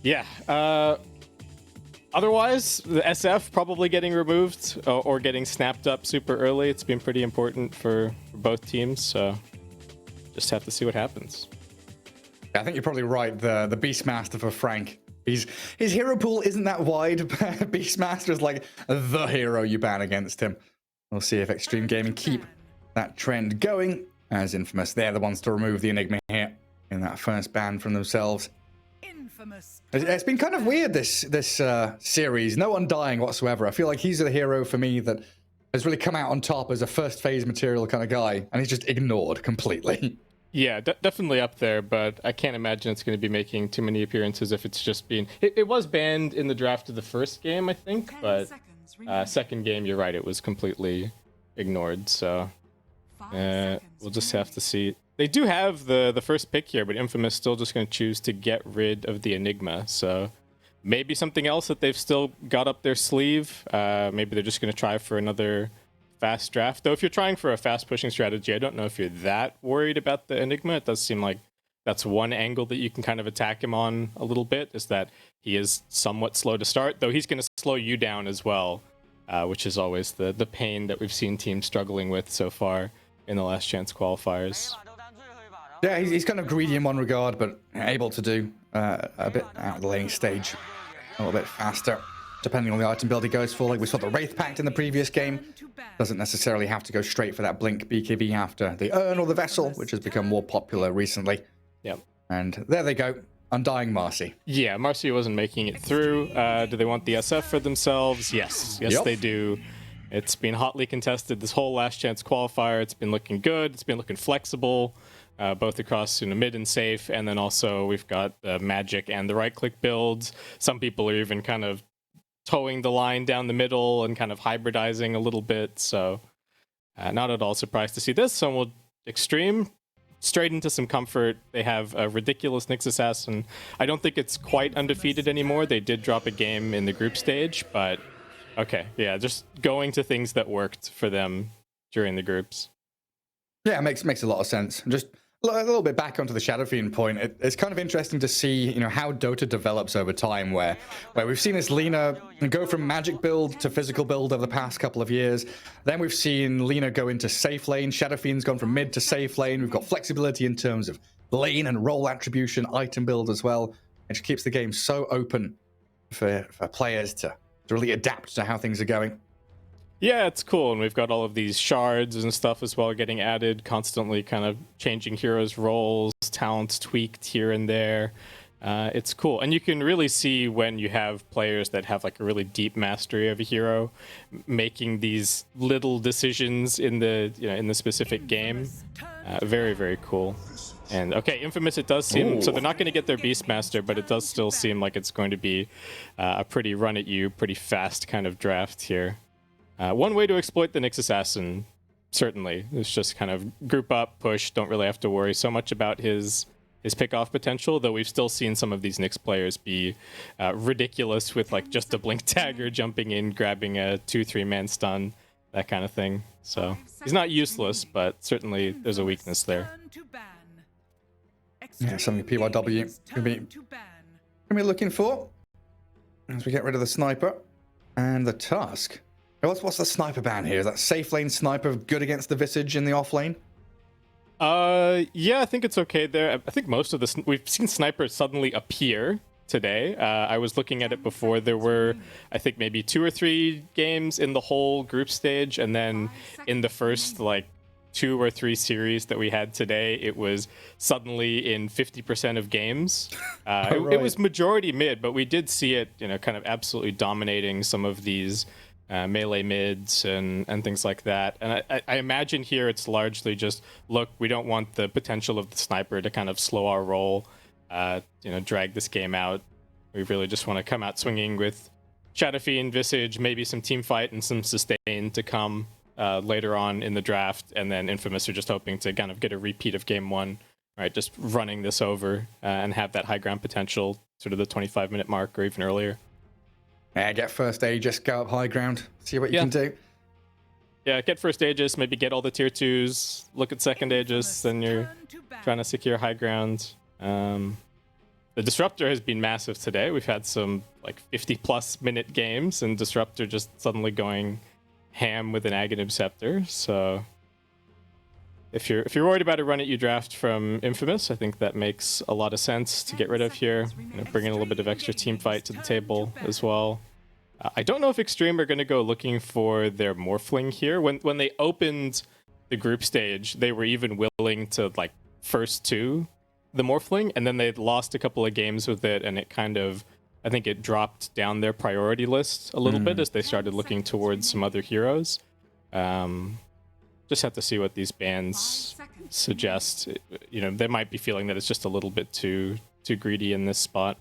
Yeah. Otherwise, the SF probably getting removed or getting snapped up super early. It's been pretty important for both teams, so just have to see what happens. I think you're probably right. The Beastmaster for Frank. His hero pool isn't that wide. Beastmaster is like the hero you ban against him. We'll see if Xtreme Gaming keep that trend going, as Infamous, they're the ones to remove the Enigma here in that first ban from themselves. It's been kind of weird, this series. No Undying whatsoever. I feel like he's the hero for me that has really come out on top as a first phase material kind of guy, and he's just ignored completely. Yeah, definitely up there, but I can't imagine it's going to be making too many appearances if it's just been... It was banned in the draft of the first game, I think, but second game, you're right, it was completely ignored, so we'll just have to see. They do have the first pick here, but Infamous still just going to choose to get rid of the Enigma, so maybe something else that they've still got up their sleeve. Maybe they're just going to try for another fast draft. Though if you're trying for a fast pushing strategy, I don't know if you're that worried about the Enigma. It does seem like that's one angle that you can kind of attack him on a little bit, is that he is somewhat slow to start, though he's going to slow you down as well, which is always the pain that we've seen teams struggling with so far in the last chance qualifiers. Yeah, he's kind of greedy in one regard, but able to do a bit out of the laning stage a little bit faster, depending on the item build he goes for. Like we saw the Wraith Pact in the previous game. Doesn't necessarily have to go straight for that Blink BKB after the Urn or the Vessel, which has become more popular recently. Yep. And there they go. Undying Marcy. Yeah, Marcy wasn't making it through. Do they want the SF for themselves? Yes. Yes, they do. It's been hotly contested this whole last chance qualifier. It's been looking good. It's been looking flexible, both across mid and safe. And then also we've got the magic and the right-click builds. Some people are even kind of towing the line down the middle and kind of hybridizing a little bit. So not at all surprised to see this. So we'll Xtreme straight into some comfort. They have a ridiculous Nyx Assassin. I don't think it's quite undefeated anymore. They did drop a game in the group stage, but okay, yeah, just going to things that worked for them during the groups. Yeah, it makes a lot of sense. Just a little bit back onto the Shadow Fiend point. It's kind of interesting to see, how Dota develops over time, where we've seen this Lina go from magic build to physical build over the past couple of years. Then we've seen Lina go into safe lane. Shadow Fiend's gone from mid to safe lane. We've got flexibility in terms of lane and role attribution, item build as well. It just keeps the game so open for players to really adapt to how things are going. Yeah, it's cool, and we've got all of these shards and stuff as well getting added, constantly kind of changing heroes' roles, talents tweaked here and there. It's cool, and you can really see when you have players that have like a really deep mastery of a hero, making these little decisions in the in the specific game. Very, very cool. And okay, Infamous, it does seem, so they're not going to get their Beastmaster, but it does still seem like it's going to be a pretty run at you, pretty fast kind of draft here. One way to exploit the Nyx Assassin, certainly, is just kind of group up, push, don't really have to worry so much about his pick-off potential, though we've still seen some of these Nyx players be ridiculous with like just a Blink Dagger jumping in, grabbing a 2-3 man stun, that kind of thing. So he's not useless, but certainly there's a weakness there. Yeah, something PYW can be looking for as we get rid of the Sniper and the Tusk. What's the Sniper ban here? Is that safe lane Sniper good against the Visage in the off lane? Yeah, I think it's okay there. I think most of we've seen Sniper suddenly appear today. I was looking at it before. There were, I think, maybe 2 or 3 games in the whole group stage, and then in the first like 2 or 3 series that we had today, it was suddenly in 50% of games. It was majority mid, but we did see it, kind of absolutely dominating some of these melee mids and things like that. And I imagine here it's largely just, look, we don't want the potential of the Sniper to kind of slow our roll, drag this game out. We really just want to come out swinging with Shadow Fiend, Visage, maybe some team fight and some sustain to come later on in the draft. And then Infamous are just hoping to kind of get a repeat of game 1, right? Just running this over and have that high ground potential, sort of the 25-minute mark or even earlier. Yeah, get first Aegis, go up high ground, see what you can do. Yeah, get first Aegis, maybe get all the tier 2s, look at second Aegis, then you're trying to secure high ground. the Disruptor has been massive today. We've had some like 50+ minute games, and Disruptor just suddenly going ham with an Aghanim Scepter. So if you're worried about a run at you draft from Infamous, I think that makes a lot of sense to get rid of here. Bring in a little bit of extra team fight to the table as well. I don't know if Xtreme are going to go looking for their Morphling here. When they opened the group stage, they were even willing to like first to the Morphling, and then they lost a couple of games with it, and it kind of, I think it dropped down their priority list a little bit as they started looking towards some other heroes. Just have to see what these bans suggest. You know, they might be feeling that it's just a little bit too greedy in this spot.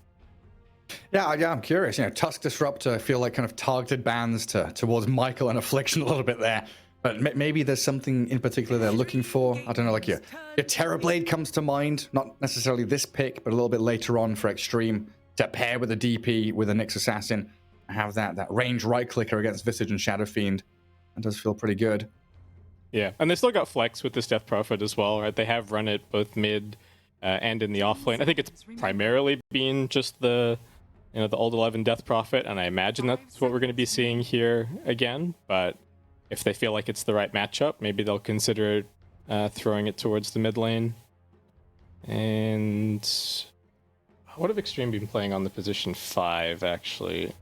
Yeah, I'm curious. You know, Tusk Disruptor feel like kind of targeted bans towards Michael and Affliction a little bit there. But maybe there's something in particular they're looking for. I don't know, like your Terrorblade comes to mind. Not necessarily this pick, but a little bit later on for Xtreme to pair with a DP with a Nyx Assassin. Have that range right clicker against Visage and Shadow Fiend. That does feel pretty good. Yeah, and they still got flex with this Death Prophet as well, right? They have run it both mid and in the offlane. I think it's primarily been just the old 11 Death Prophet, and I imagine that's what we're going to be seeing here again. But if they feel like it's the right matchup, maybe they'll consider throwing it towards the mid lane. And what have Xtreme been playing on the position 5, actually?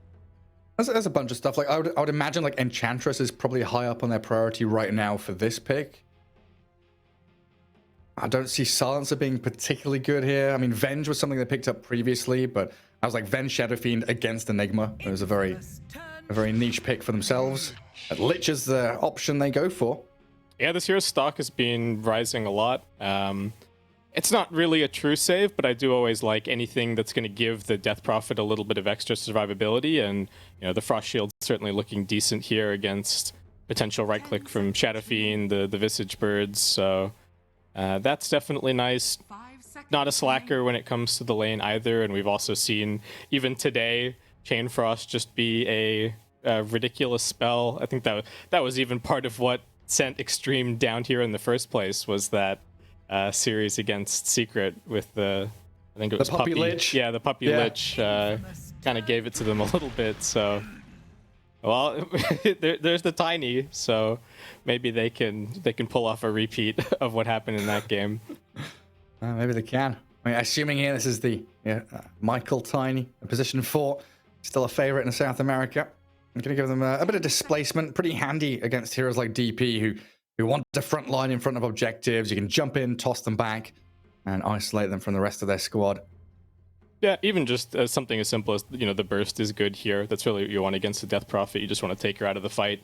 There's a bunch of stuff. Like I would imagine like Enchantress is probably high up on their priority right now for this pick. I don't see Silencer being particularly good here. I mean, Venge was something they picked up previously, but I was like Venge Shadow Fiend against Enigma. It was a very niche pick for themselves. But Lich is the option they go for. Yeah, this hero's stock has been rising a lot. It's not really a true save, but I do always like anything that's going to give the Death Prophet a little bit of extra survivability, and the Frost Shield's certainly looking decent here against potential right click from Shadow Fiend, the Visage Birds. So that's definitely nice. Not a slacker when it comes to the lane either, and we've also seen even today Chain Frost just be a ridiculous spell. I think that was even part of what sent Xtreme down here in the first place, was that series against Secret with I think it was the Puppy Lich. Yeah, the Puppy Lich kind of gave it to them a little bit. So, well, there's the Tiny. So maybe they can pull off a repeat of what happened in that game. Maybe they can. I mean, assuming here this is the Michael Tiny, position 4, still a favorite in South America. I'm going to give them a bit of displacement, pretty handy against heroes like DP who want to front line in front of objectives. You can jump in, toss them back, and isolate them from the rest of their squad. Yeah, even just something as simple as, the burst is good here. That's really what you want against the Death Prophet. You just want to take her out of the fight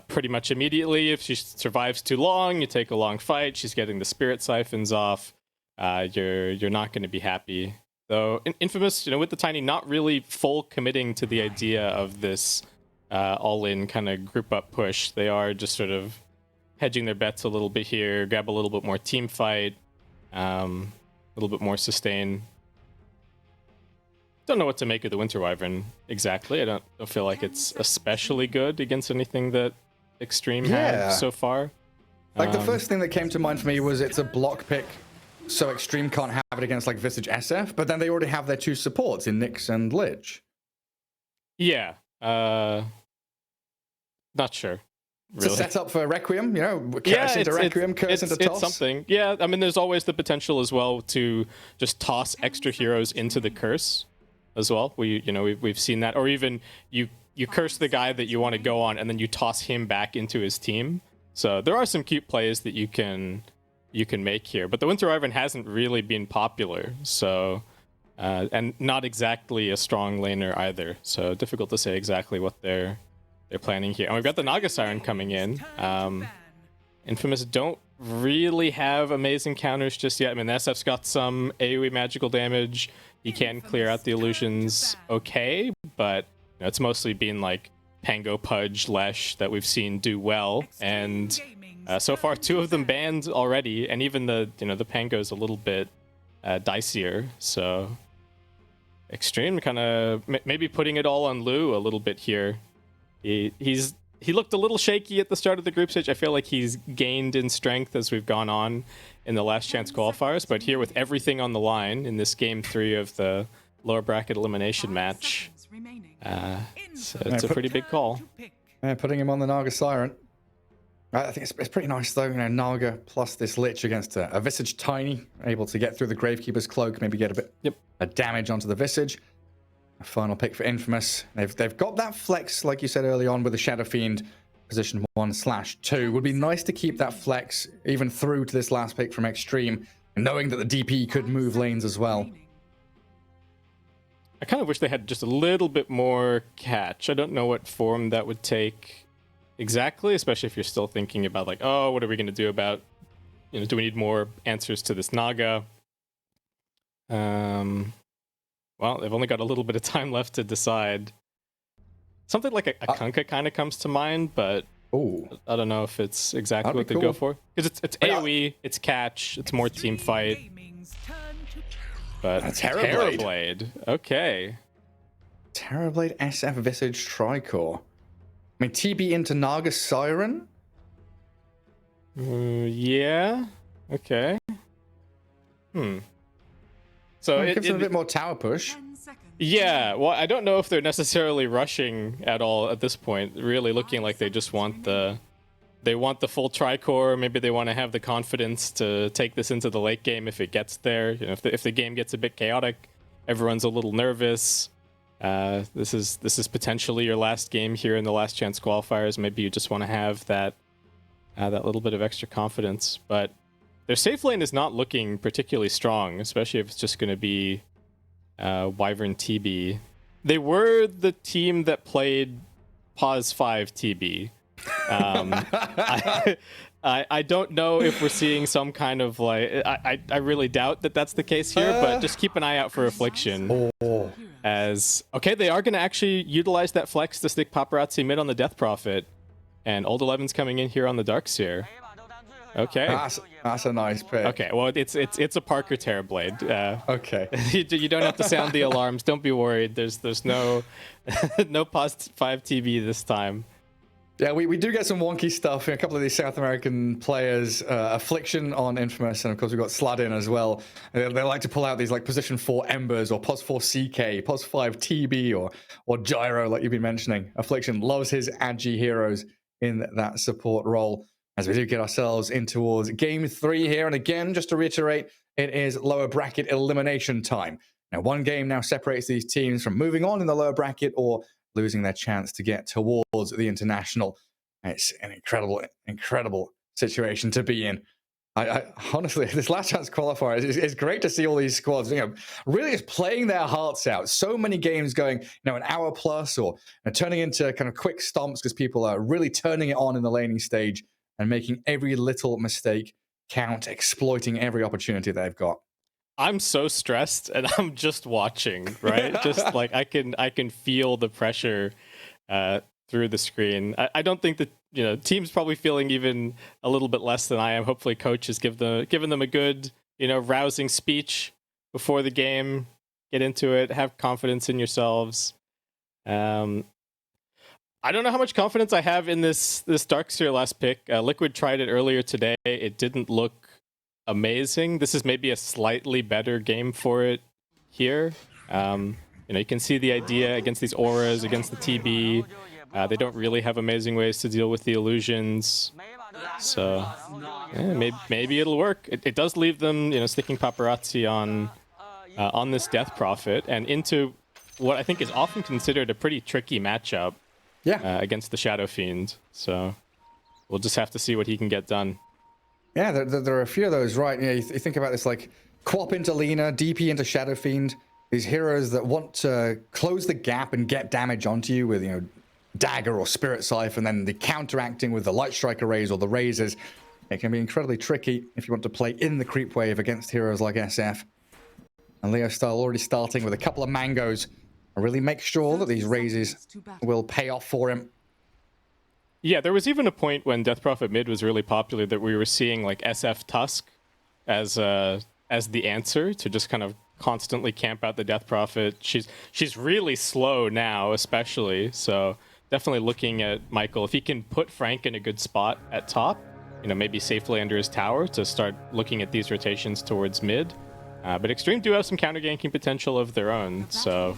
pretty much immediately. If she survives too long, you take a long fight. She's getting the Spirit Siphons off. You're not going to be happy. Though Infamous, with the Tiny, not really full committing to the idea of this all-in kind of group-up push. They are just sort of hedging their bets a little bit here, grab a little bit more team fight, a little bit more sustain. Don't know what to make of the Winter Wyvern exactly. I don't feel like it's especially good against anything that Xtreme have so far. Like the first thing that came to mind for me was it's a block pick, so Xtreme can't have it against like Visage SF, but then they already have their 2 supports in Nyx and Lich. Yeah. Not sure. Really. It's a setup for Requiem, curse into Requiem, curse into toss. It's something. Yeah, I mean, there's always the potential as well to just toss extra heroes into the curse as well. We've seen that, or even you curse the guy that you want to go on, and then you toss him back into his team. So there are some cute plays that you can make here, but the Winter Wyvern hasn't really been popular. So, and not exactly a strong laner either. So difficult to say exactly what they're planning here. And we've got the Naga Siren coming in. Infamous don't really have amazing counters just yet. I mean, the SF's got some AoE magical damage. He can clear out the illusions okay, but it's mostly been like Pango, Pudge, Lesh that we've seen do well. And so far, 2 of them banned already, and even the Pango's a little bit dicier. So Xtreme kind of maybe putting it all on Lu a little bit here. He's he looked a little shaky at the start of the group stage. I feel like he's gained in strength as we've gone on in the last chance qualifiers. But here with everything on the line in this game 3 of the lower bracket elimination match, it's a pretty big call. Yeah, putting him on the Naga Siren. I think it's pretty nice though, Naga plus this Lich against a Visage Tiny, able to get through the Gravekeeper's Cloak, maybe get a bit of damage onto the Visage. A final pick for Infamous. They've got that flex, like you said early on, with the Shadow Fiend position 1/2. Would be nice to keep that flex even through to this last pick from Xtreme, knowing that the DP could move lanes as well. I kind of wish they had just a little bit more catch. I don't know what form that would take exactly, especially if you're still thinking about like, oh, what are we going to do about, do we need more answers to this Naga? Well, they've only got a little bit of time left to decide. Something like a Kunkka kind of comes to mind, but I don't know if it's exactly what they go for. Because it's AoE, it's catch, it's more team fight. But Terrorblade. Okay. Terrorblade SF Visage Tricore. I mean, TB into Naga Siren? Yeah. Okay. So it gives them a bit more tower push. Yeah, well, I don't know if they're necessarily rushing at all at this point. Really looking like they just want the full tricore. Maybe they want to have the confidence to take this into the late game if it gets there. If the game gets a bit chaotic, everyone's a little nervous. This is potentially your last game here in the last chance qualifiers. Maybe you just want to have that little bit of extra confidence. But their safe lane is not looking particularly strong, especially if it's just going to be Wyvern TB. They were the team that played Pause 5 TB. I don't know if we're seeing some kind of like I really doubt that that's the case here, but just keep an eye out for Affliction. As okay, they are going to actually utilize that flex to stick Paparazzi mid on the Death Prophet, and Old 11's coming in here on the Darkseer. Okay, that's a nice pick. Okay, well it's a Parker Terrorblade. Okay, you don't have to sound the alarms. Don't be worried. There's no no Pause 5 TB this time. Yeah, we do get some wonky stuff. A couple of these South American players, Affliction on Infamous, and of course we've got Sladin as well. They like to pull out these like position 4 Embers or Pos 4 CK, Pos 5 TB or Gyro, like you've been mentioning. Affliction loves his Agi heroes in that support role. As we do get ourselves in towards game 3 here, and again, just to reiterate, it is lower bracket elimination time. Now, one game now separates these teams from moving on in the lower bracket or losing their chance to get towards the international. It's an incredible situation to be in. I honestly, this last chance qualifier is great to see all these squads, really just playing their hearts out. So many games going, an hour plus or turning into kind of quick stomps because people are really turning it on in the laning stage and making every little mistake count, exploiting every opportunity they've got. I'm so stressed and I'm just watching, right? Just like I can feel the pressure through the screen. I don't think that team's probably feeling even a little bit less than I am. Hopefully coach has given them a good, rousing speech before the game. Get into it, have confidence in yourselves. I don't know how much confidence I have in this Darkseer last pick. Liquid tried it earlier today. It didn't look amazing. This is maybe a slightly better game for it here. You can see the idea against these auras, against the TB. They don't really have amazing ways to deal with the illusions. So yeah, maybe it'll work. It does leave them, sticking Paparazzi on this Death Prophet and into what I think is often considered a pretty tricky matchup. Yeah, against the Shadow Fiend. So we'll just have to see what he can get done. Yeah, there are a few of those, right? You think about this, like Quap into Lina, DP into Shadow Fiend. These heroes that want to close the gap and get damage onto you with, Dagger or Spirit Scythe, and then the counteracting with the Light Striker Rays or the Razors. It can be incredibly tricky if you want to play in the creep wave against heroes like SF. And Leo Style already starting with a couple of mangoes. Really make sure that these raises will pay off for him. Yeah, there was even a point when Death Prophet mid was really popular that we were seeing like SF Tusk as the answer to just kind of constantly camp out the Death Prophet. She's really slow now, especially. So definitely looking at Michael. If he can put Frank in a good spot at top, you know, maybe safely under his tower to start looking at these rotations towards mid. But Xtreme do have some counter ganking potential of their own, so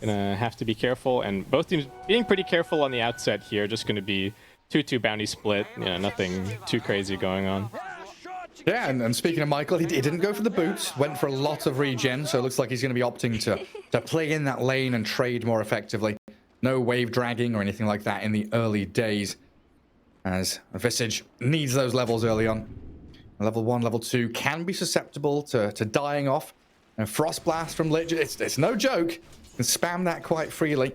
gonna have to be careful. And both teams being pretty careful on the outset here. Just gonna be 2-2 bounty split. You know, nothing too crazy going on. Yeah, and speaking of Michael, he didn't go for the boots, went for a lot of regen, so it looks like he's going to be opting to play in that lane and trade more effectively. No wave dragging or anything like that in the early days, as Visage needs those levels early on. Level 1, level 2 can be susceptible to dying off. And Frost Blast from Lich, it's no joke. You can spam that quite freely.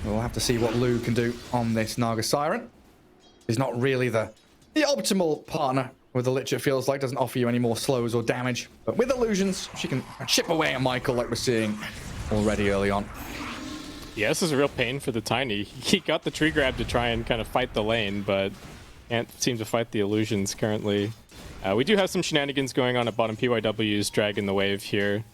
We'll have to see what Lou can do on this Naga Siren. He's not really the optimal partner with the Lich, it feels like. Doesn't offer you any more slows or damage. But with illusions, she can chip away at Michael like we're seeing already early on. Yeah, this is a real pain for the Tiny. He got the tree grab to try and kind of fight the lane, but can't seem to fight the illusions currently. We do have some shenanigans going on at bottom. PYW's dragging the wave here.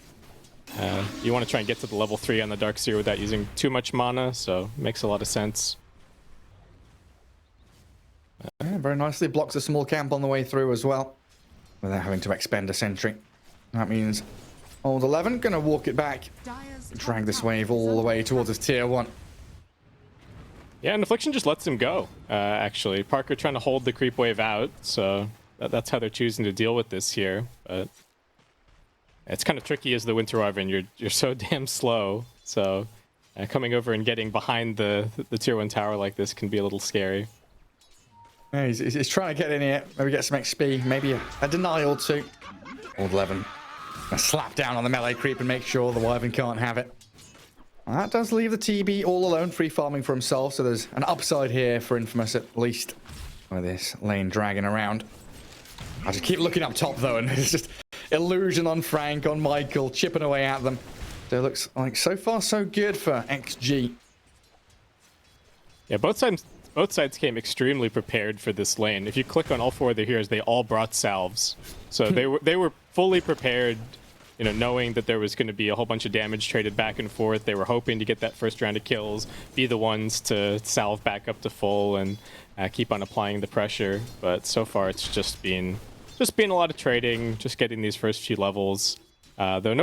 You want to try and get to the level 3 on the Darkseer without using too much mana, so makes a lot of sense. Yeah, very nicely blocks a small camp on the way through as well, without having to expend a sentry. That means old 11 gonna walk it back, drag this wave all the way towards his tier 1. Yeah, and Affliction just lets him go, actually. Parker trying to hold the creep wave out, so that's how they're choosing to deal with this here. But it's kind of tricky as the Winter Wyvern. You're so damn slow, so coming over and getting behind the tier 1 tower like this can be a little scary. Yeah, he's trying to get in here, maybe get some XP, maybe a denial too. Old 11 slap down on the melee creep and make sure the Wyvern can't have it. That does leave the TB all alone, free farming for himself, so there's an upside here for Infamous at least, with this lane dragging around. I just keep looking up top though, and it's just illusion on Frank, on Michael, chipping away at them. So it looks like so far so good for XG. Yeah, both sides came extremely prepared for this lane. If you click on all 4 of their heroes, they all brought salves. So they were fully prepared, you know, knowing that there was going to be a whole bunch of damage traded back and forth. They were hoping to get that first round of kills, be the ones to salve back up to full and keep on applying the pressure. But so far it's just been a lot of trading, just getting these first few levels. Though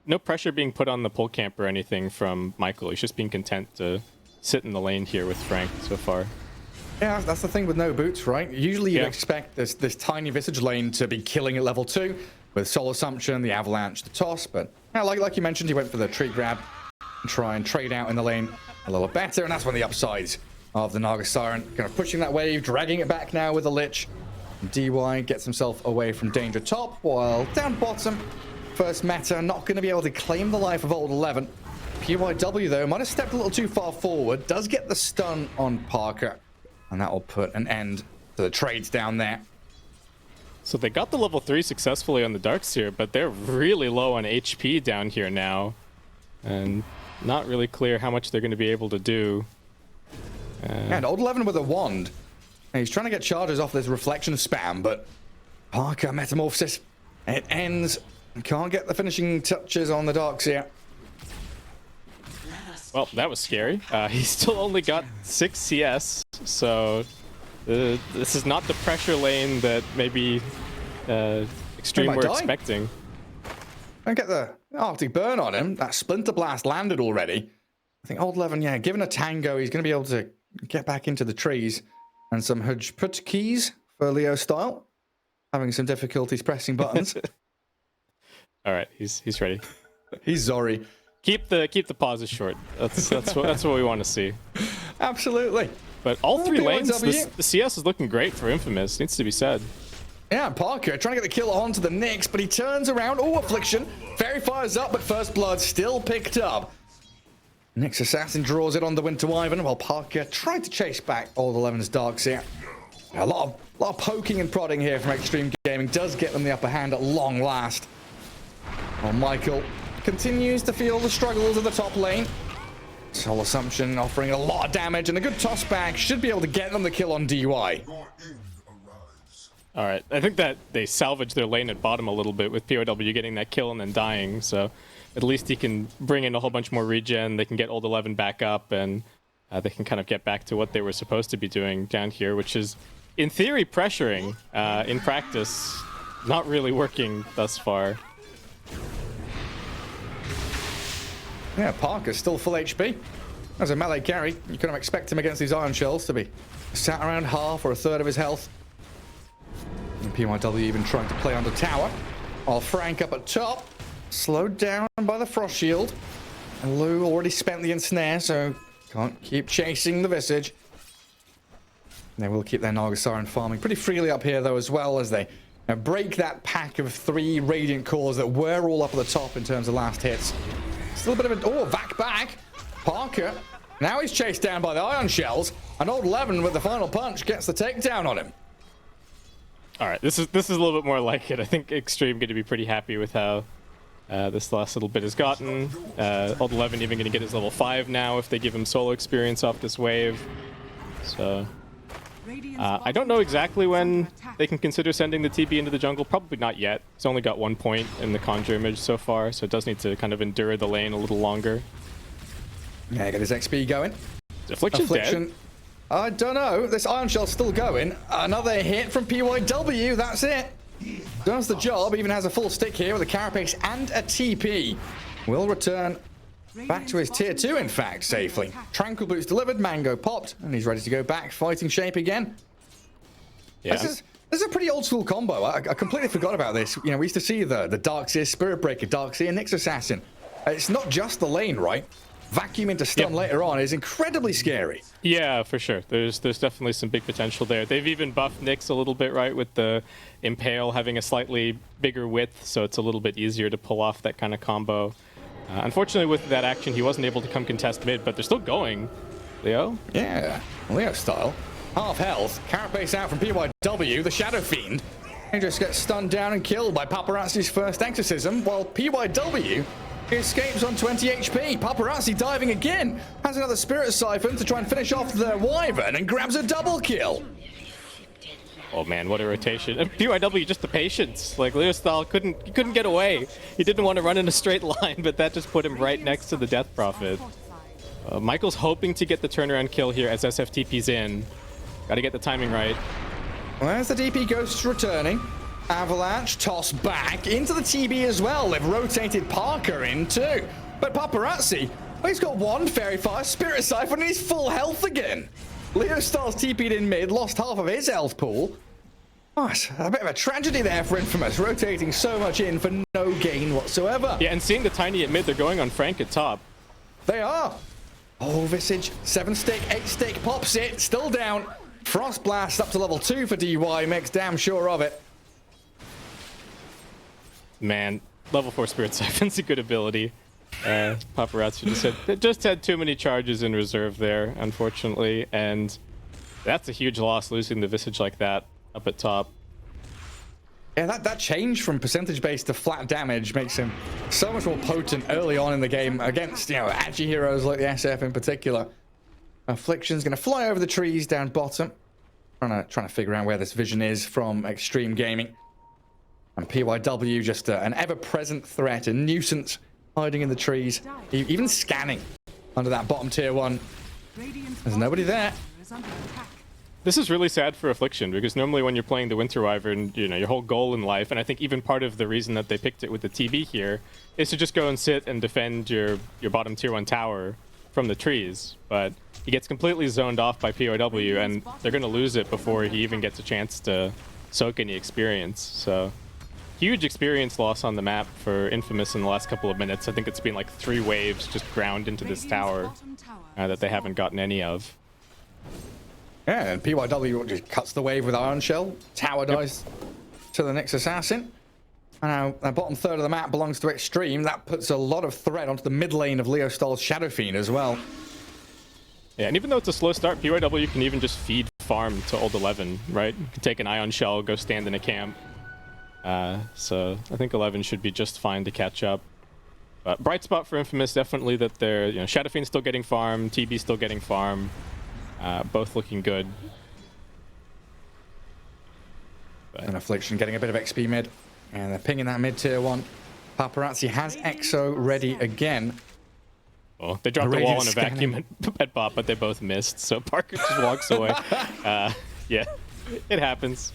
no pressure being put on the pull camp or anything from Michael. He's just being content to sit in the lane here with Frank so far. Yeah, that's the thing with no boots, right? Usually you'd expect this tiny Visage lane to be killing at level 2 with Soul Assumption, the Avalanche, the Toss, but yeah, like you mentioned, he went for the tree grab and try and trade out in the lane a little better, and that's when the upsides of the Naga Siren kind of pushing that wave, dragging it back now with the Lich. DY gets himself away from danger top, while down bottom, first meta, not going to be able to claim the life of old 11. PYW though might have stepped a little too far forward, does get the stun on Parker, and that will put an end to the trades down there. So they got the level 3 successfully on the Darkseer, but they're really low on HP down here now. And not really clear how much they're going to be able to do. And old 11 with a wand. And he's trying to get charges off this reflection spam, but Parker Metamorphosis, it ends. Can't get the finishing touches on the Darkseer. Well, that was scary. He still only got 6 CS, so this is not the pressure lane that maybe Xtreme were expecting. Don't get the Arctic Burn on him. That Splinter Blast landed already. I think old 11, yeah, given a tango, he's going to be able to get back into the trees. And some Hudge keys for Leo style. Having some difficulties pressing buttons. All right, he's ready. He's Zori. Keep the pauses short. That's what we want to see. Absolutely. But all 3 lanes, the CS is looking great for Infamous. Needs to be said. Yeah, Parker trying to get the kill onto the Nyx, but he turns around. Oh, Affliction. Fairy fires up, but First Blood still picked up. Nyx Assassin draws it on the Winter Wyvern, while Parker tried to chase back old 11's Darkseer. A lot of poking and prodding here from Xtreme Gaming does get them the upper hand at long last. While Michael continues to feel the struggles of the top lane. Soul Assumption offering a lot of damage, and a good toss back should be able to get them the kill on DY. All right, I think that they salvaged their lane at bottom a little bit with POW getting that kill and then dying, so at least he can bring in a whole bunch more regen. They can get old 11 back up, and they can kind of get back to what they were supposed to be doing down here, which is, in theory, pressuring. In practice, not really working thus far. Yeah, Parker's still full HP. As a melee carry, you kind of expect him against these iron shells to be sat around half or a third of his health. And PYW even trying to play under tower, while Frank up at top, slowed down by the frost shield. And Lou already spent the ensnare, so can't keep chasing the Visage. They will keep their Nargasaran farming pretty freely up here, though, as well, as they break that pack of 3 Radiant cores that were all up at the top in terms of last hits. Still a bit of a... Oh, back. Parker. Now he's chased down by the iron shells. And old Levin with the final punch gets the takedown on him. All right, this is a little bit more like it. I think Xtreme going to be pretty happy with how this last little bit has gotten. Old Levin even going to get his level 5 now if they give him solo experience off this wave. So... I don't know exactly when they can consider sending the TB into the jungle. Probably not yet. It's only got 1 point in the Conjure image so far, so it does need to kind of endure the lane a little longer. Yeah, get his XP going. Affliction's dead. I don't know. This Iron Shell's still going. Another hit from PYW. That's it. Does the job. Even has a full stick here with a Carapace and a TP. Will return back to his tier 2, in fact, safely. Tranquil Boots delivered, Mango popped, and he's ready to go back, fighting shape again. Yeah. This is a pretty old school combo. I completely forgot about this. You know, we used to see the Darkseer, Spirit Breaker, Darkseer, Nyx Assassin. It's not just the lane, right? Vacuum into stun later on is incredibly scary. Yeah, for sure. There's definitely some big potential there. They've even buffed Nyx a little bit, right, with the Impale having a slightly bigger width, so it's a little bit easier to pull off that kind of combo. Unfortunately, with that action, he wasn't able to come contest mid, but they're still going. Leo? Yeah, Leo style. Half health. Carapace out from PYW, the Shadow Fiend. He just gets stunned down and killed by Paparazzi's first exorcism, while PYW escapes on 20 HP. Paparazzi diving again. Has another Spirit Siphon to try and finish off the Wyvern and grabs a double kill. Oh man, what a rotation. And PYW, just the patience. Like, Leo style couldn't get away. He didn't want to run in a straight line, but that just put him right next to the Death Prophet. Michael's hoping to get the turnaround kill here as SFTP's in. Gotta get the timing right. Well, there's the DP Ghosts returning. Avalanche toss back into the TB as well. They've rotated Parker in too. But Paparazzi, well, he's got 1 Fairy Fire, Spirit Siphon, and he's full health again. Leo Styles TP'd in mid, lost half of his health pool. Oh, it's a bit of a tragedy there for Infamous, rotating so much in for no gain whatsoever. Yeah, and seeing the Tiny at mid, they're going on Frank at top. They are. Oh, Visage, 7 stick, 8 stick, pops it, still down. Frost Blast up to level 2 for DY, makes damn sure of it. Man, level 4 Spirit Siphon's a good ability. Paparazzi just had too many charges in reserve there, unfortunately, and that's a huge loss, losing the Visage like that up at top. Yeah, that change from percentage-based to flat damage makes him so much more potent early on in the game against, you know, edgy heroes like the SF in particular. Affliction's going to fly over the trees down bottom, trying to figure out where this vision is from Xtreme Gaming. And PYW just an ever-present threat, a nuisance hiding in the trees, even scanning under that bottom tier 1. There's nobody there. This is really sad for Affliction, because normally when you're playing the Winter Wyvern, you know, your whole goal in life, and I think even part of the reason that they picked it with the TB here, is to just go and sit and defend your bottom tier 1 tower from the trees. But he gets completely zoned off by POW, and they're going to lose it before he even gets a chance to soak any experience. So huge experience loss on the map for Infamous in the last couple of minutes. I think it's been like 3 waves just ground into this tower that they haven't gotten any of. Yeah, and PYW just cuts the wave with Iron Shell. Tower dies to the Nyx Assassin. And now the bottom third of the map belongs to Xtreme. That puts a lot of threat onto the mid lane of Leo Stahl's Shadow Fiend as well. Yeah, and even though it's a slow start, PYW can even just feed farm to Old 11, right? You can take an Ion Shell, go stand in a camp. So I think 11 should be just fine to catch up. But bright spot for Infamous, definitely that they're, you know, Shadow Fiend's still getting farm, TB still getting farm. Both looking good. And Affliction getting a bit of XP mid. And they're pinging that mid tier 1. Paparazzi has Exo ready again. Well, they dropped the wall in a vacuum at bot, but they both missed, so Parker just walks away. Yeah, it happens.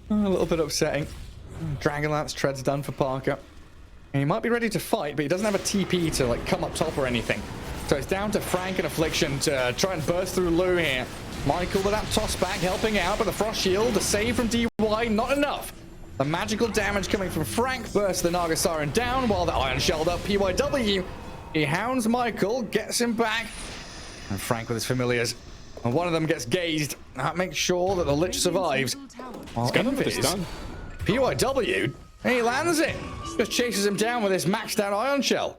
A little bit upsetting. Dragonlance treads done for Parker. And he might be ready to fight, but he doesn't have a TP to like come up top or anything. So it's down to Frank and Affliction to try and burst through Lou here. Michael with that toss back helping out, but the Frost Shield, the save from DY, not enough. The magical damage coming from Frank bursts the Naga Siren down while the Iron Shelled up PYW. He hounds Michael, gets him back. And Frank with his familiars. And one of them gets gazed. That makes sure that the Lich survives. He's got him for stun. PYW, and he lands it. Just chases him down with his maxed out Iron Shell.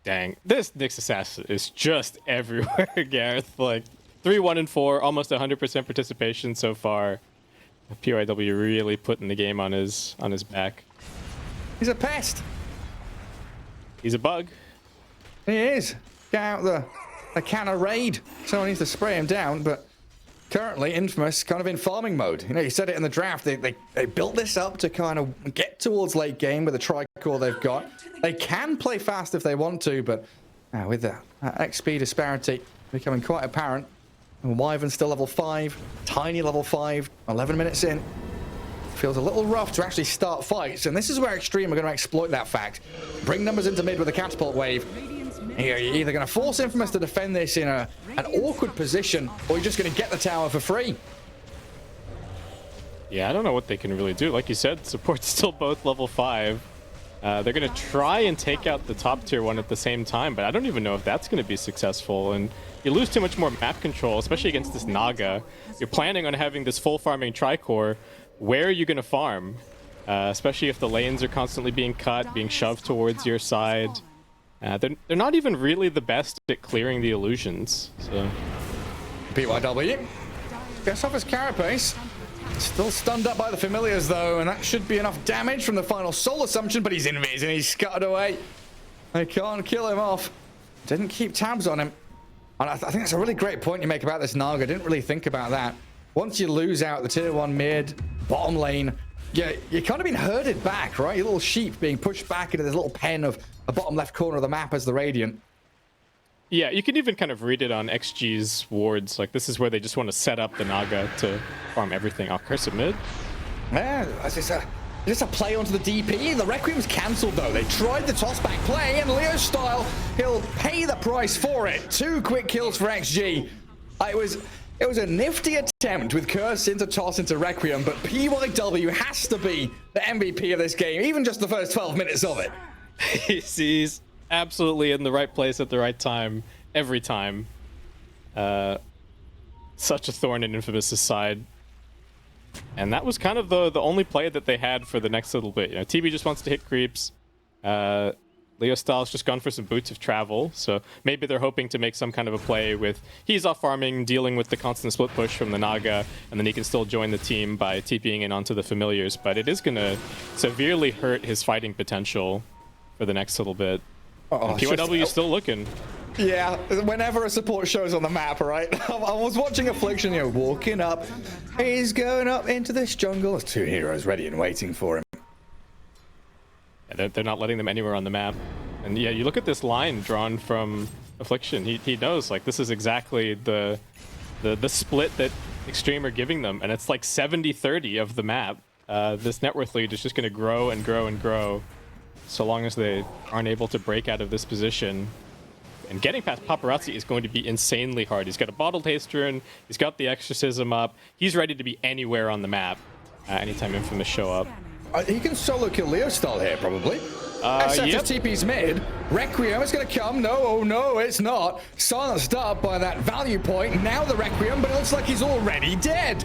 Dang, this Nyx Assassin is just everywhere, Gareth. Like 3-1-4, almost 100% participation so far. PYW really putting the game on his back. He's a pest. He's a bug. He is. Get out the can of raid. Someone needs to spray him down, but currently Infamous kind of in farming mode. You know, you said it in the draft. They built this up to kind of get towards late game with the tri-core they've got. They can play fast if they want to, but with the XP disparity becoming quite apparent. And Wyvern still level 5, tiny level 5, 11 minutes in. Feels a little rough to actually start fights, and this is where Xtreme are going to exploit that fact. Bring numbers into mid with a catapult wave. You're either going to force Infamous to defend this in an awkward position, or you're just going to get the tower for free. Yeah, I don't know what they can really do. Like you said, support's still both level 5. They're going to try and take out the top tier one at the same time, but I don't even know if that's going to be successful. And you lose too much more map control, especially against this Naga. You're planning on having this full farming tri-core. Where are you going to farm? Especially if the lanes are constantly being cut, being shoved towards your side. They're not even really the best at clearing the illusions. So PYW gets off his carapace. Still stunned up by the familiars though, and that should be enough damage from the final soul assumption, but he's invis and he's scuttered away. They can't kill him off. Didn't keep tabs on him. And I think that's a really great point you make about this Naga. Didn't really think about that. Once you lose out the tier 1 mid, bottom lane, you're kind of being herded back, right? Your little sheep being pushed back into this little pen of the bottom left corner of the map as the Radiant. Yeah, you can even kind of read it on XG's wards. Like, this is where they just want to set up the Naga to farm everything. Oh, Curse of mid? Yeah, it's just a play onto the DP. The Requiem's cancelled, though. They tried the toss-back play, and Leo style, he'll pay the price for it. 2 quick kills for XG. It was a nifty attempt with Curse into toss into Requiem, but PYW has to be the MVP of this game, even just the first 12 minutes of it. He's absolutely in the right place at the right time every time. Such a thorn in Infamous' side. And that was kind of the only play that they had for the next little bit. You know, TB just wants to hit creeps. Leo Styles just gone for some Boots of Travel, so maybe they're hoping to make some kind of a play with he's off farming, dealing with the constant split push from the Naga, and then he can still join the team by TPing in onto the familiars, but it is going to severely hurt his fighting potential for the next little bit. PYW is still looking. Yeah, whenever a support shows on the map, right? I was watching Affliction, you know, walking up. He's going up into this jungle. There's 2 heroes ready and waiting for him. Yeah, they're not letting them anywhere on the map. And yeah, you look at this line drawn from Affliction. He knows, like, this is exactly the split that Xtreme are giving them. And it's like 70-30 of the map. This net worth lead is just going to grow and grow and grow so long as they aren't able to break out of this position. And getting past Paparazzi is going to be insanely hard. He's got a Bottled Haste Rune, he's got the Exorcism up, he's ready to be anywhere on the map anytime Infamous show up. He can solo kill Leo style here, probably. Yep. TP's mid. Requiem is going to come. No, oh no, it's not. Silenced up by that value point. Now the Requiem, but it looks like he's already dead.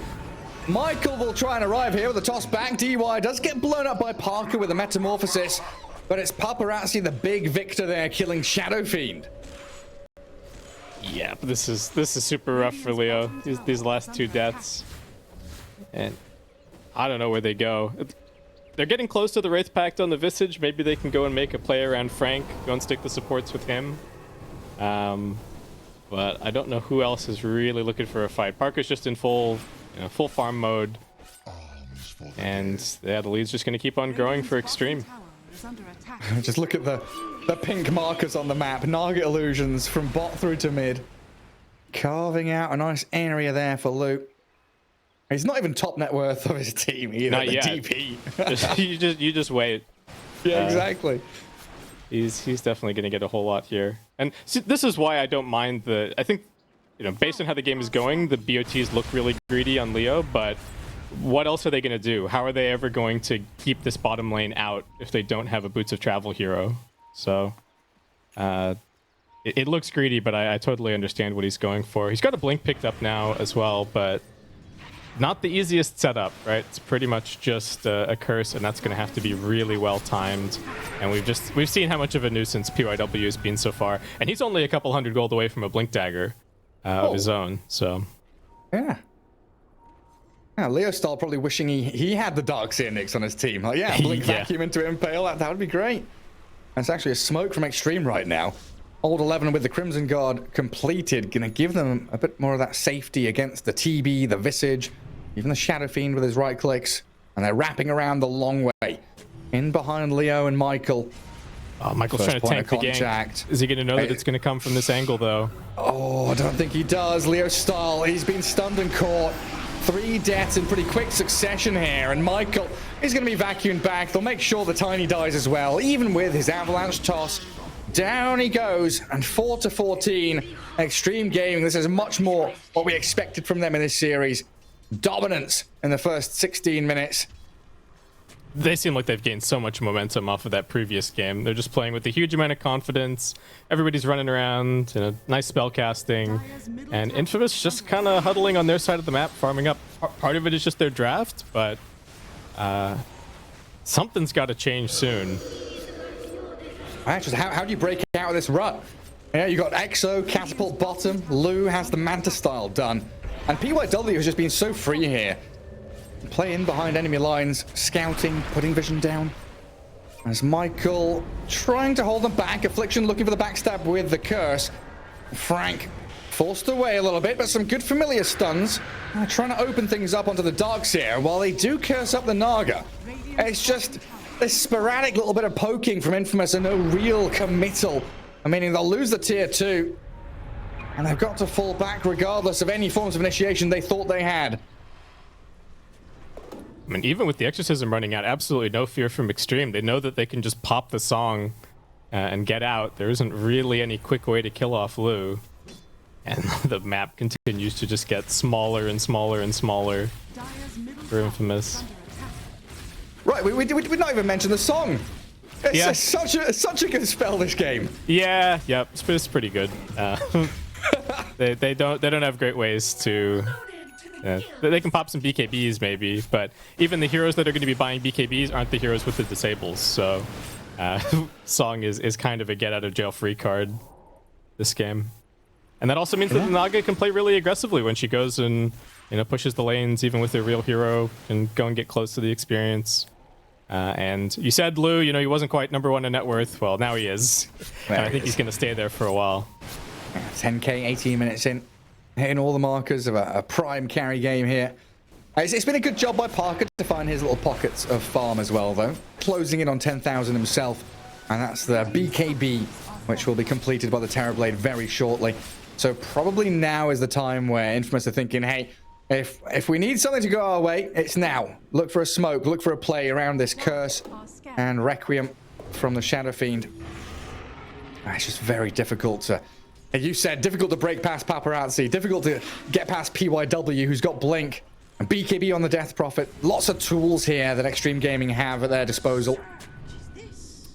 Michael will try and arrive here with a toss back. DY does get blown up by Parker with a Metamorphosis, but it's Paparazzi, the big victor there, killing Shadow Fiend. Yeah, but this is super rough for Leo. These last 2 deaths, and I don't know where they go. They're getting close to the Wraith Pact on the Visage. Maybe they can go and make a play around Frank, go and stick the supports with him. But I don't know who else is really looking for a fight. Parker's just in full farm mode, and yeah, the lead's just going to keep on growing for Xtreme. Just look at the pink markers on the map. Naga illusions from bot through to mid. Carving out a nice area there for Luke. He's not even top net worth of his team either. Not the yet. DP. you just wait. Yeah, exactly. He's definitely going to get a whole lot here. And see, this is why I don't mind the... I think, based on how the game is going, the BOTs look really greedy on Leo, but what else are they going to do? How are they ever going to keep this bottom lane out if they don't have a Boots of Travel hero? So, it looks greedy, but I totally understand what he's going for. He's got a Blink picked up now as well, but not the easiest setup, right? It's pretty much just a curse, and that's going to have to be really well timed. And we've seen how much of a nuisance PYW has been so far, and he's only a couple 100 gold away from a Blink dagger of his own. So yeah, Leo Style probably wishing he had the Dark Seer Nyx on his team. Like, Blink vacuum into Impale, that would be great. That's actually a smoke from Xtreme right now. Old 11 with the Crimson Guard completed, gonna give them a bit more of that safety against the TB, the Visage, even the Shadow Fiend with his right clicks, and they're wrapping around the long way. In behind Leo and Michael. Oh, Michael's trying to tank the gank. Is he gonna know that it's gonna come from this angle though? Oh, I don't think he does. Leo Stahl, he's been stunned and caught. 3 deaths in pretty quick succession here, and Michael is going to be vacuumed back. They'll make sure the Tiny dies as well, even with his avalanche toss. Down he goes, and 4-14. Xtreme Gaming, this is much more what we expected from them in this series. Dominance in the first 16 minutes. They seem like they've gained so much momentum off of that previous game. They're just playing with a huge amount of confidence. Everybody's running around, nice spell casting, and Infamous just kind of huddling on their side of the map, farming up. Part of it is just their draft, but something's got to change soon. Actually, how do you break out of this rut? Yeah, you got Exo, Catapult bottom. Lou has the Manta style done, and PYW has just been so free here. Play in behind enemy lines, scouting, putting vision down. As Michael trying to hold them back. Affliction looking for the backstab with the curse. Frank forced away a little bit, but some good familiar stuns. Trying to open things up onto the Darkseer while they do curse up the Naga. It's just this sporadic little bit of poking from Infamous and no real committal. Meaning they'll lose the tier 2. And they've got to fall back regardless of any forms of initiation they thought they had. I mean, even with the Exorcism running out, absolutely no fear from Xtreme. They know that they can just pop the song and get out. There isn't really any quick way to kill off Lou. And the map continues to just get smaller and smaller and smaller for Infamous. Right, we did not even mention the song. It's such a good spell, this game. Yeah, yep, it's pretty good. They don't have great ways to... they can pop some BKBs maybe, but even the heroes that are going to be buying BKBs aren't the heroes with the disables, so Song is kind of a get out of jail free card this game. And that also means that the Naga can play really aggressively when she goes and pushes the lanes even with their real hero and go and get close to the experience. And you said Lou, he wasn't quite #1 in net worth. Well, now he is. And I think he's going to stay there for a while. 10k, 18 minutes in. Hitting all the markers of a prime carry game here. It's been a good job by Parker to find his little pockets of farm as well, though. Closing in on 10,000 himself. And that's the BKB, which will be completed by the Terrorblade very shortly. So probably now is the time where Infamous are thinking, hey, if we need something to go our way, it's now. Look for a smoke, look for a play around this curse. And Requiem from the Shadow Fiend. It's just very difficult to... You said difficult to break past Paparazzi, difficult to get past PYW, who's got Blink, and BKB on the Death Prophet. Lots of tools here that Xtreme Gaming have at their disposal.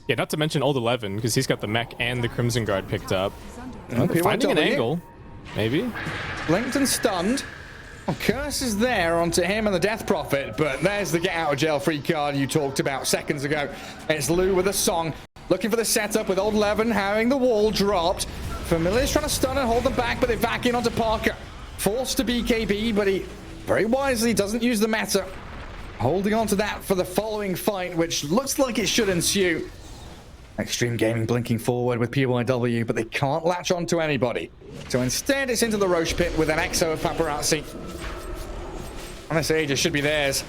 Yeah, not to mention Old 11, because he's got the mech and the Crimson Guard picked up. Finding an angle, maybe. Blinked and stunned. Oh, curse is there onto him and the Death Prophet, but there's the get out of jail free card you talked about seconds ago. It's Lou with a song, looking for the setup with Old 11 having the wall dropped. Familiar's trying to stun and hold them back, but they back in onto Parker. Forced to BKB, but he very wisely doesn't use the meta. Holding on to that for the following fight, which looks like it should ensue. Xtreme Gaming blinking forward with PYW, but they can't latch on to anybody. So instead, it's into the Roche pit with an Exo of Paparazzi. And this Aegis should be theirs.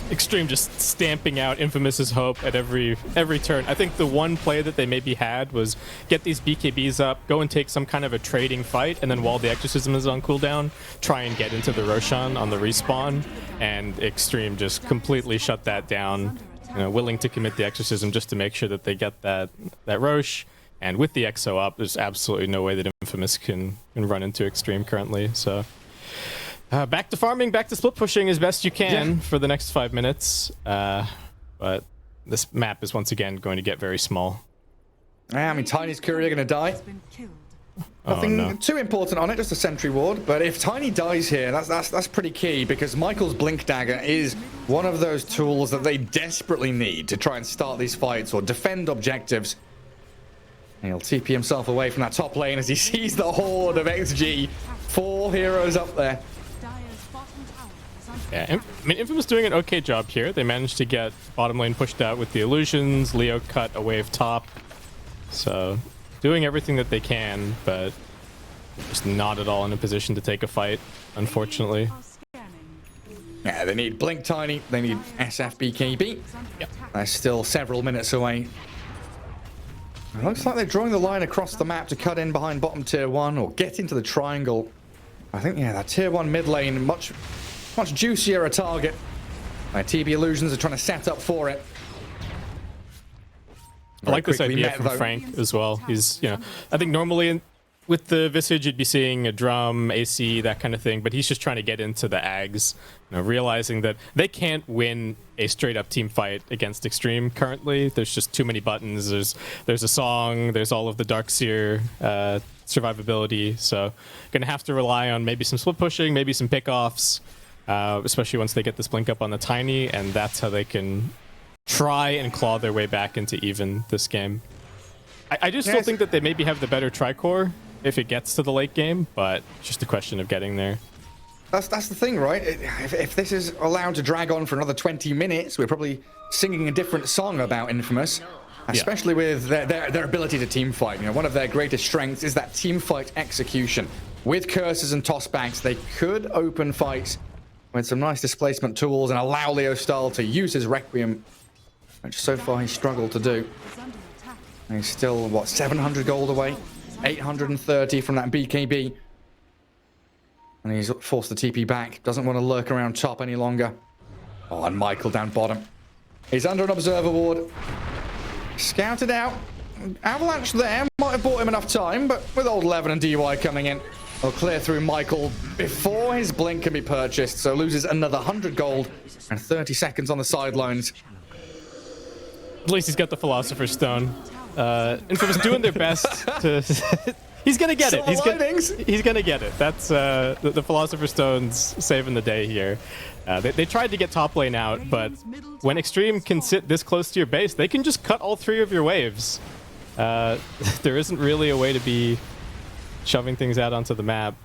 Xtreme just stamping out Infamous's hope at every turn. I think the one play that they maybe had was get these BKBs up, go and take some kind of a trading fight, and then while the Exorcism is on cooldown, try and get into the Roshan on the respawn, and Xtreme just completely shut that down, willing to commit the Exorcism just to make sure that they get that Rosh. And with the EXO up, there's absolutely no way that Infamous can run into Xtreme currently, so... back to farming, back to split pushing as best you can for the next 5 minutes. But this map is once again going to get very small. I mean, Tiny's courier going to die. Nothing too important on it, just a sentry ward. But if Tiny dies here, that's pretty key, because Michael's Blink Dagger is one of those tools that they desperately need to try and start these fights or defend objectives. He'll TP himself away from that top lane as he sees the horde of XG. 4 heroes up there. Yeah, I mean, Infamous doing an okay job here. They managed to get bottom lane pushed out with the illusions. Leo cut a wave top. So, doing everything that they can, but just not at all in a position to take a fight, unfortunately. Yeah, they need Blink Tiny. They need SFBKB. Yep. They're still several minutes away. It looks like they're drawing the line across the map to cut in behind bottom tier 1 or get into the triangle. I think, yeah, that tier 1 mid lane, much juicier a target. My TB Illusions are trying to set up for it. I like this idea from Frank as well. He's, I think normally with the Visage you'd be seeing a drum, AC, that kind of thing, but he's just trying to get into the Ags, realizing that they can't win a straight up team fight against Xtreme currently. There's just too many buttons. There's a song, there's all of the Darkseer survivability, so gonna have to rely on maybe some split pushing, maybe some pickoffs. Especially once they get this blink up on the Tiny, and that's how they can try and claw their way back into even this game. I just still think that they maybe have the better Tricore if it gets to the late game, but it's just a question of getting there. That's the thing, right? If this is allowed to drag on for another 20 minutes, we're probably singing a different song about Infamous, especially with their ability to team fight. One of their greatest strengths is that team fight execution. With curses and tossbacks, they could open fights with some nice displacement tools and allow Leo Stahl to use his Requiem, which so far he's struggled to do. And he's still, what, 700 gold away? 830 from that BKB. And he's forced the TP back. Doesn't want to lurk around top any longer. Oh, and Michael down bottom. He's under an observer ward. Scouted out. Avalanche there. Might have bought him enough time, but with old Levin and DY coming in, he'll clear through Michael before his blink can be purchased, so loses another 100 gold and 30 seconds on the sidelines. At least he's got the Philosopher's Stone. Infamous doing their best to... He's gonna get it. He's gonna get it. That's the Philosopher's Stone's saving the day here. They tried to get top lane out, but when Xtreme can sit this close to your base, they can just cut all 3 of your waves. There isn't really a way to be shoving things out onto the map.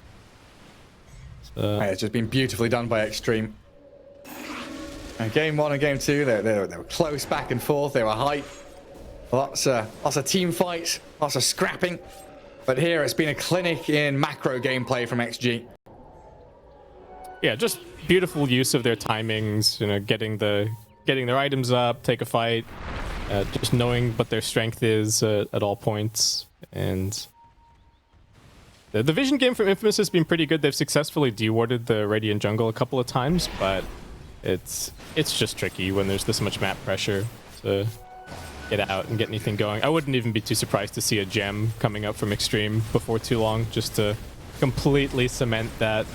So. It's just been beautifully done by Xtreme. And game 1 and game 2, they were close back and forth. They were hype. Lots of team fights, lots of scrapping. But here it's been a clinic in macro gameplay from XG. Yeah, just beautiful use of their timings. Getting their items up, take a fight, just knowing what their strength is at all points. And the vision game from Infamous has been pretty good. They've successfully dewarded the Radiant jungle a couple of times, but it's just tricky when there's this much map pressure to get out and get anything going. I wouldn't even be too surprised to see a gem coming up from Xtreme before too long, just to completely cement that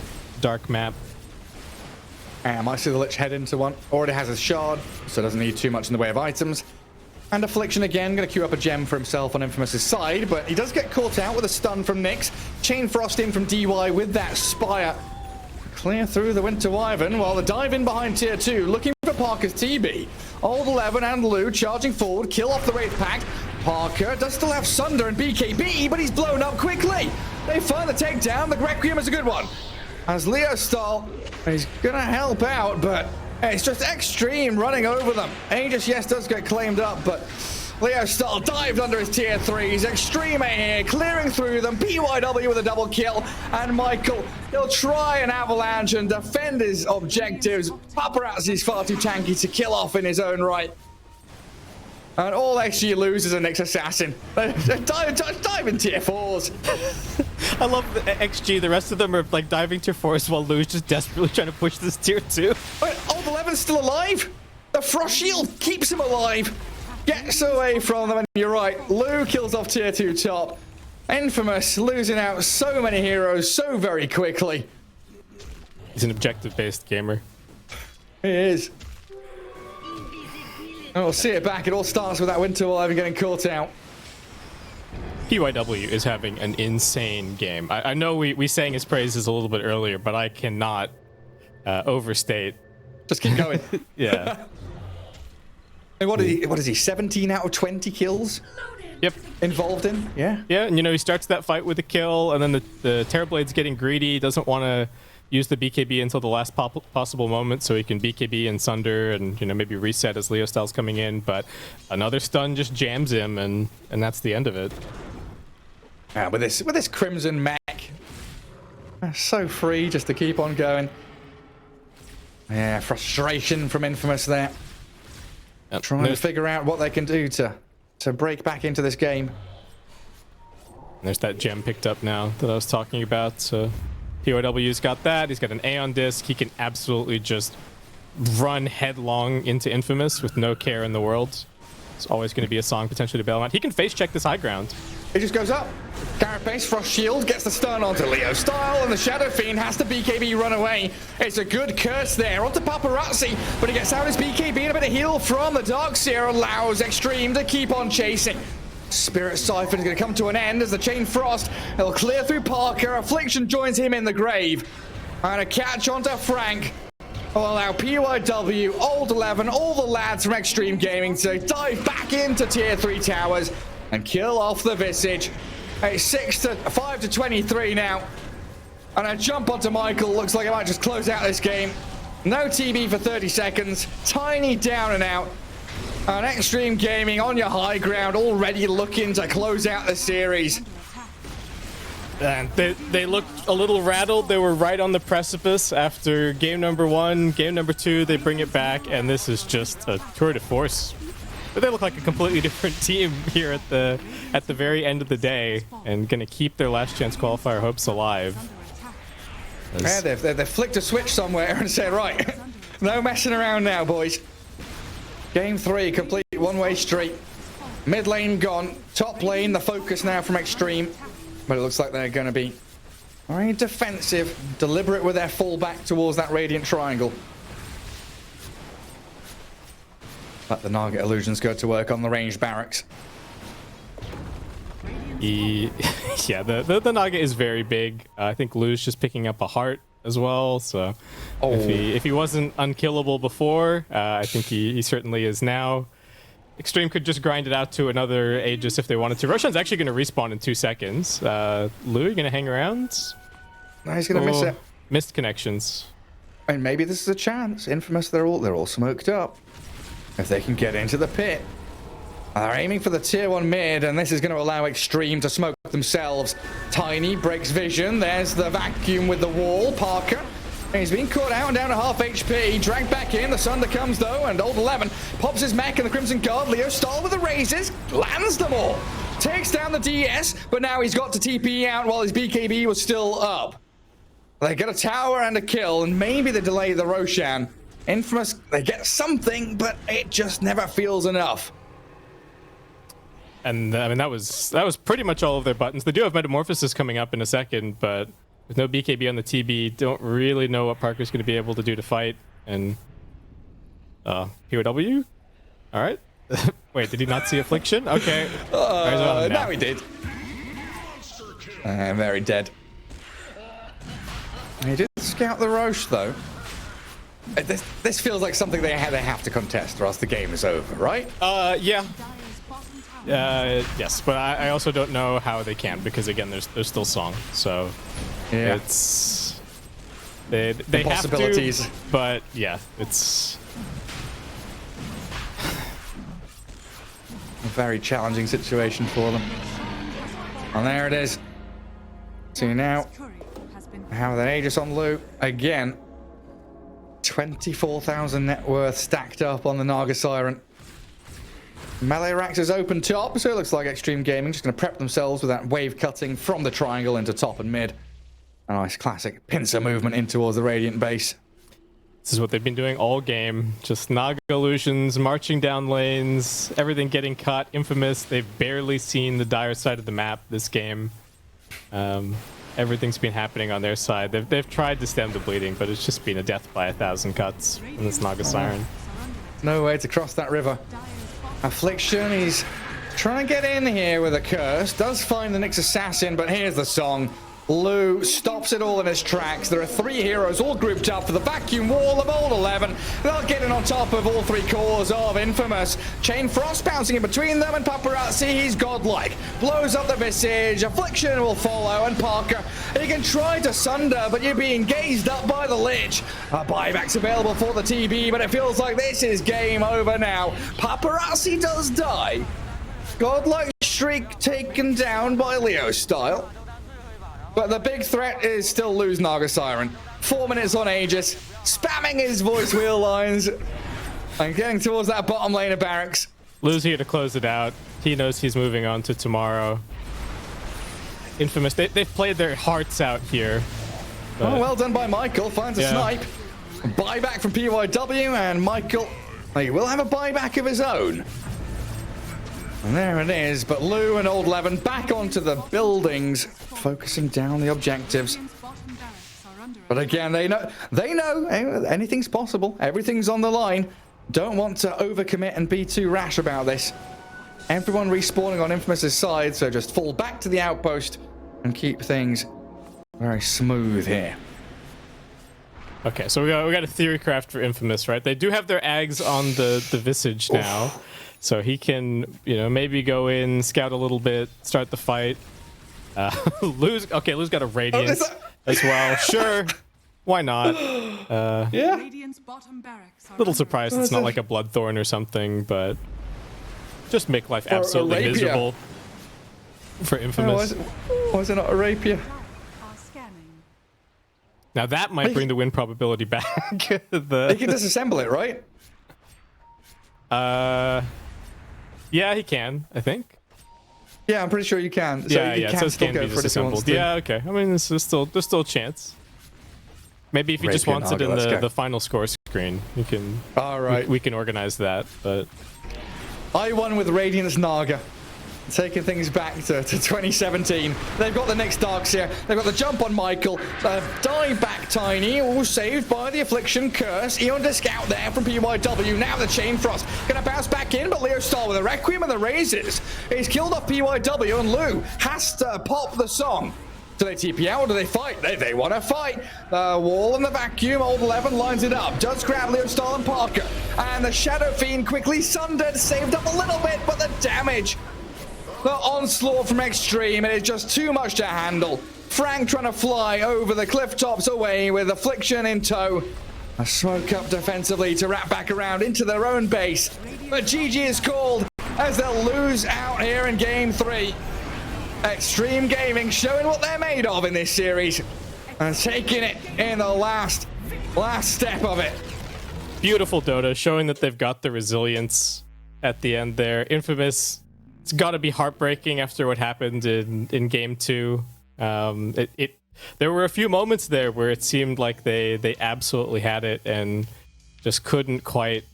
dark map. I might see the Lich head into one. Already has a shard, so doesn't need too much in the way of items. And Affliction again, going to queue up a gem for himself on Infamous's side, but he does get caught out with a stun from Nyx. Chain Frost in from DY with that Spire. Clear through the Winter Wyvern, while the dive in behind tier 2, looking for Parker's TB. Old Eleven and Lou charging forward, kill off the Wraith Pack. Parker does still have Sunder and BKB, but he's blown up quickly. They find the takedown, the Requiem is a good one. As Leo Stahl, he's gonna help out, but it's just Xtreme running over them. Aegis, yes, does get claimed up, but Leo Stahl dived under his tier 3s. Xtreme here, clearing through them. PYW with a double kill. And Michael, he'll try an avalanche and defend his objectives. Paparazzi's far too tanky to kill off in his own right. And all XG loses a Nyx Assassin. Dive in tier 4s. I love the XG. The rest of them are like diving tier 4s while Lou's just desperately trying to push this tier 2. Wait, Old 11's still alive? The Frost Shield keeps him alive. Gets away from them, and you're right. Lou kills off tier 2 top. Infamous losing out so many heroes so very quickly. He's an objective-based gamer. He is. And we'll see it back. It all starts with that Winter Alive and getting caught out. PYW is having an insane game. I know we sang his praises a little bit earlier, but I cannot overstate. Just keep going. Yeah. What is he? 17 out of 20 kills? Yep. Involved in? Yeah. Yeah, and he starts that fight with a kill, and then the Terrorblade's getting greedy, doesn't want to use the BKB until the last possible moment so he can BKB and Sunder and maybe reset as Leo Styles coming in, but another stun just jams him, and that's the end of it. With this Crimson mech, so free just to keep on going. Yeah, frustration from Infamous there. Yep. Trying to figure out what they can do to break back into this game. There's that gem picked up now that I was talking about. So PYW's got that. He's got an A on disc. He can absolutely just run headlong into Infamous with no care in the world. It's always going to be a song potentially to bail him out. He can face check this high ground. He just goes up. Carapace, Frost Shield, gets the stun onto Leo Style, and the Shadow Fiend has to BKB run away. It's a good curse there onto Paparazzi, but he gets out his BKB, and a bit of heal from the Darkseer allows Xtreme to keep on chasing. Spirit Siphon is going to come to an end as the Chain Frost. He'll clear through Parker. Affliction joins him in the grave. And a catch onto Frank will allow PYW, Old 11, all the lads from Xtreme Gaming to dive back into tier 3 towers and kill off the Visage. It's 5 to 23 now. And a jump onto Michael. Looks like it might just close out this game. No TB for 30 seconds. Tiny down and out. And Xtreme Gaming on your high ground, already looking to close out the series. And they looked a little rattled. They were right on the precipice after game number 1. Game number 2, they bring it back, and this is just a tour de force. But they look like a completely different team here at the very end of the day, and gonna keep their last chance qualifier hopes alive. Yeah, they've flicked a switch somewhere and said, right, no messing around now, boys. Game 3, complete one-way street. Mid lane gone, top lane, the focus now from Xtreme. But it looks like they're going to be very defensive, deliberate with their fallback towards that Radiant Triangle. Let the Nugget illusions go to work on the ranged barracks. Yeah, the Nugget is very big. I think Lou's just picking up a heart as well. So if he wasn't unkillable before, I think he certainly is now. Xtreme could just grind it out to another Aegis if they wanted to. Roshan's actually going to respawn in 2 seconds. Lou, you going to hang around? No, he's going to miss it. Missed connections. And maybe this is a chance. Infamous, they're all smoked up. If they can get into the pit. They're aiming for the tier 1 mid, and this is going to allow Xtreme to smoke themselves. Tiny breaks vision. There's the vacuum with the wall. Parker. He's been caught out and down to half HP. Dragged back in. The Sunder comes though, and Old 11 pops his mech and the Crimson Guard. Leo Stahl with the raises. Lands them all. Takes down the DS, but now he's got to TP out while his BKB was still up. They get a tower and a kill, and maybe they delay the Roshan. Infamous, they get something, but it just never feels enough. And I mean, that was pretty much all of their buttons. They do have Metamorphosis coming up in a second, but with no BKB on the TB, don't really know what Parker's going to be able to do to fight. And POW? All right. Wait, did he not see Affliction? Okay. Now he did. Very dead. He did scout the Roche, though. This feels like something they have to contest, or else the game is over, right? Yeah. Yes, but I also don't know how they can, because again, there's still Song, so yeah. It's they possibilities. Have to, but yeah, it's very challenging situation for them. And there it is. See now how the Aegis on Lu again. 24,000 net worth stacked up on the Naga Siren. Melee Rax is open top, so it looks like Xtreme Gaming just going to prep themselves with that wave cutting from the triangle into top and mid. A nice classic pincer movement in towards the Radiant base. This is what they've been doing all game. Just Naga illusions, marching down lanes, everything getting cut. Infamous, they've barely seen the dire side of the map this game. Everything's been happening on their side. They've tried to stem the bleeding, but it's just been a death by 1,000 cuts in this Naga Siren. No way to cross that river. Affliction, he's trying to get in here with a curse. Does find the Nyx Assassin, but here's the song. Lu stops it all in his tracks. There are 3 heroes all grouped up for the vacuum wall of old 11. They'll get in on top of all 3 cores of Infamous. Chain Frost bouncing in between them, and Paparazzi, he's godlike. Blows up the Visage. Affliction will follow, and Parker, he can try to sunder, but you're being gazed up by the Lich. A buyback's available for the TB, but it feels like this is game over now. Paparazzi does die. Godlike streak taken down by Leo style. But the big threat is still Lu's Naga Siren. 4 minutes on Aegis, spamming his voice wheel lines and getting towards that bottom lane of barracks. Lu's here to close it out. He knows he's moving on to tomorrow. Infamous, they've played their hearts out here. Oh, well done by Michael. Finds a snipe. Buyback from PYW, and Michael, he will have a buyback of his own. And there it is, but Lu and Old Levin back onto the buildings, focusing down the objectives. But again, they know anything's possible. Everything's on the line. Don't want to overcommit and be too rash about this. Everyone respawning on Infamous's side, so just fall back to the outpost and keep things very smooth here. Okay, so we got a theory craft for Infamous, right? They do have their Ags on the Visage now. Oof. So he can, maybe go in, scout a little bit, start the fight. Lu's got a Radiance as well. Sure, why not? Yeah. Little surprised it's not like a Bloodthorn or something, but just make life absolutely miserable for Infamous. Why is it not a Rapier? Now that might bring the win probability back. They can disassemble it, right? Yeah, he can, I think. Yeah, I'm pretty sure you can. So you can still go for it if he wants to. Yeah, okay. I mean, there's still a chance. Maybe if he just wants it in the final score screen, you can. All right. We can organize that, but. I won with Radiance Naga. Taking things back to 2017. They've got the next Darks here. They've got the jump on Michael. Dive back Tiny, all saved by the Affliction Curse. Eon to scout there from PYW. Now the Chain Frost. Gonna bounce back in, but Leo Star with a Requiem and the Raises. He's killed off PYW, and Lu has to pop the song. Do they TP out or do they fight? They want to fight. The wall and the vacuum. Old 11 lines it up. Does grab Leo Star and Parker. And the Shadow Fiend quickly sundered. Saved up a little bit, but the damage. The onslaught from Xtreme, it is just too much to handle. Frank trying to fly over the cliff tops away with Affliction in tow. A smoke up defensively to wrap back around into their own base. But GG is called as they'll lose out here in Game 3. Xtreme Gaming showing what they're made of in this series and taking it in the last step of it. Beautiful Dota, showing that they've got the resilience at the end there. Infamous. It's got to be heartbreaking after what happened in Game 2. There were a few moments there where it seemed like they absolutely had it and just couldn't quite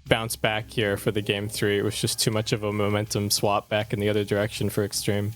bounce back here for the Game 3. It was just too much of a momentum swap back in the other direction for Xtreme.